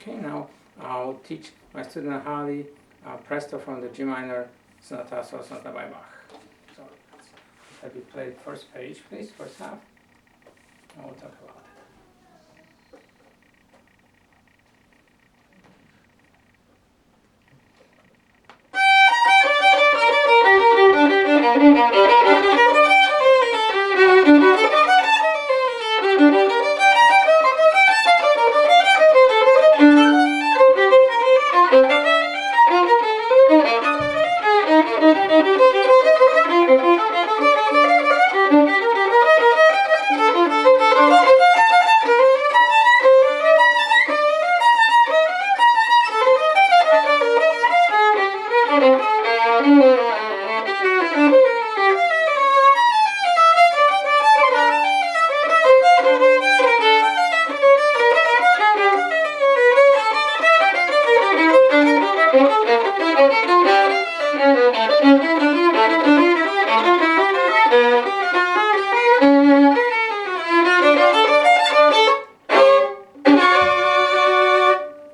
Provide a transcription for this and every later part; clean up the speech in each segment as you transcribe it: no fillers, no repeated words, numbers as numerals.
Okay, now I'll teach my student Holly Presto from the G minor Sonata Sonata by Bach. So have you played first page, please, first half? And we'll talk about it.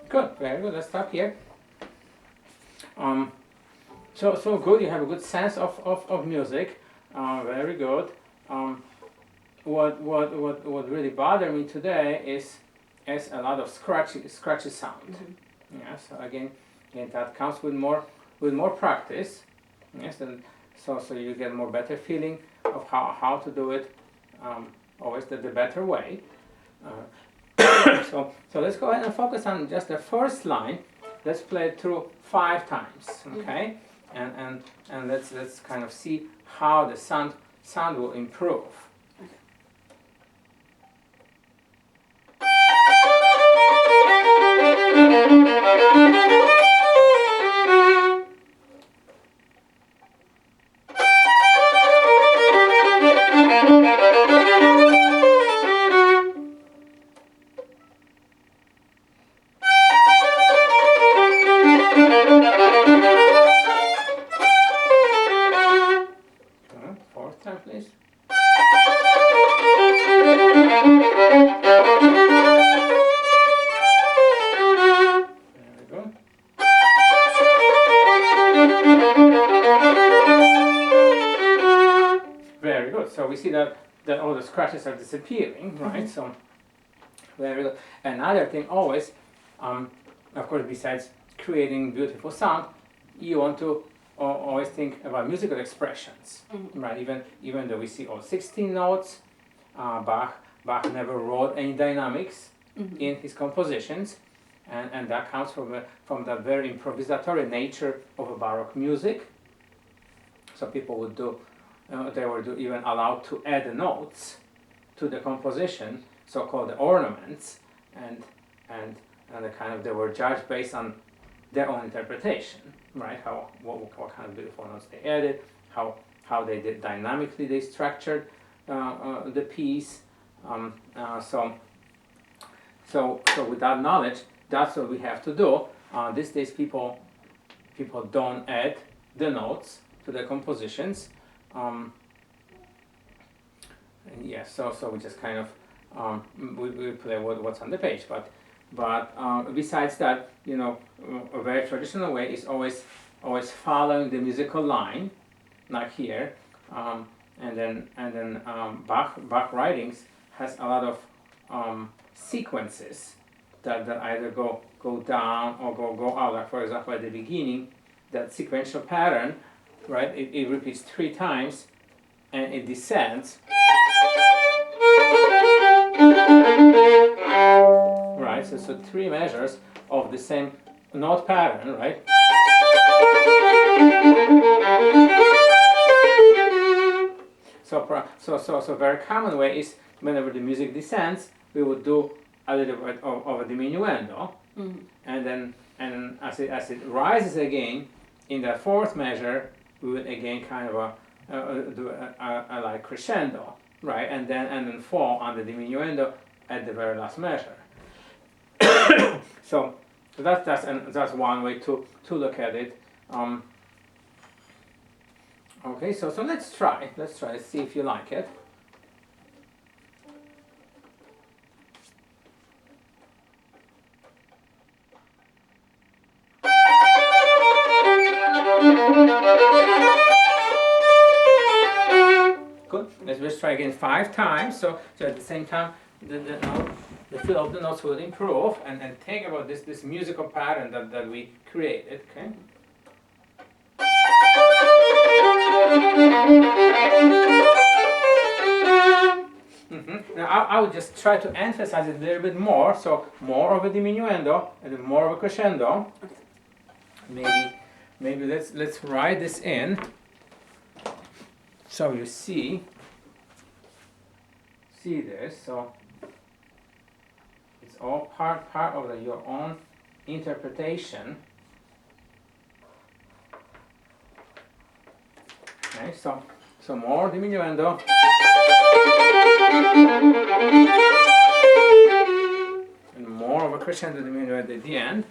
Good, very good. Let's stop here. So good. You have a good sense of music. Very good. What really bothered me today is a lot of scratchy sound. Mm-hmm. Yeah. So again, that comes with more practice. Yes, and so you get more better feeling of how to do it. Always the better way. So let's go ahead and focus on just the first line. Let's play it through 5 times, okay? And let's kind of see how the sound will improve. Fourth time, please. Very good. Very good. So we see that all the scratches are disappearing, right? So very good. Another thing, always, of course, besides creating beautiful sound, you want to always think about musical expressions, right? Even though we see all 16 notes, Bach never wrote any dynamics in his compositions, and that comes from the very improvisatory nature of a Baroque music. So people would do, they were even allowed to add notes to the composition, so-called ornaments, and the kind of they were judged based on their own interpretation, right? What kind of beautiful notes they added, how they did dynamically they structured the piece. So with that knowledge, that's what we have to do. These days, people don't add the notes to the compositions. Yes, so we just kind of we play what's on the page, but besides that, you know, a very traditional way is always following the musical line, like here, and then Bach writings has a lot of sequences that either go down or go out. Like for example, at the beginning, that sequential pattern, right? It repeats 3 times, and it descends. Right, so 3 measures of the same note pattern, right? So very common way is whenever the music descends, we would do a little bit of a diminuendo, and then as it rises again in the 4th measure, we would again kind of do a like crescendo, right, and then fall on the diminuendo at the very last measure. So that's one way to look at it. Okay, so let's try to see if you like it. again 5 times. So at the same time, the feel of the notes will improve. And think about this musical pattern that we created. Okay. Now I would just try to emphasize it a little bit more. So more of a diminuendo and then more of a crescendo. Okay. Maybe let's write this in. So you see this. So it's all part of your own interpretation. Okay, so more diminuendo. And more of a crescendo diminuendo at the end.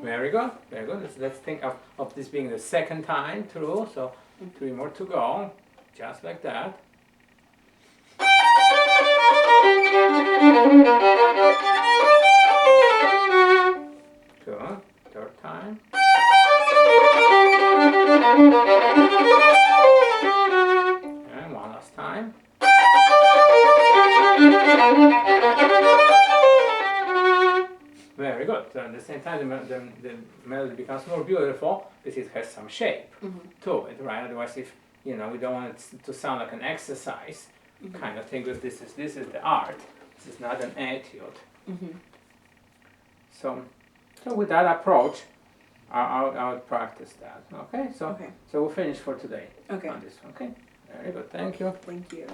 Very good, very good. Let's think of this being the second time through. So 3 more to go, just like that. Good. Third time. And one last time. Very good. So at the same time, the melody becomes more beautiful because it has some shape to it, right? Otherwise, if we don't want it to sound like an exercise kind of thing, because this is the art. This is not an etude. So with that approach, I would practice that. Okay. So we'll finish for today. Okay. On this. Okay. Very good. Thank you. Thank you.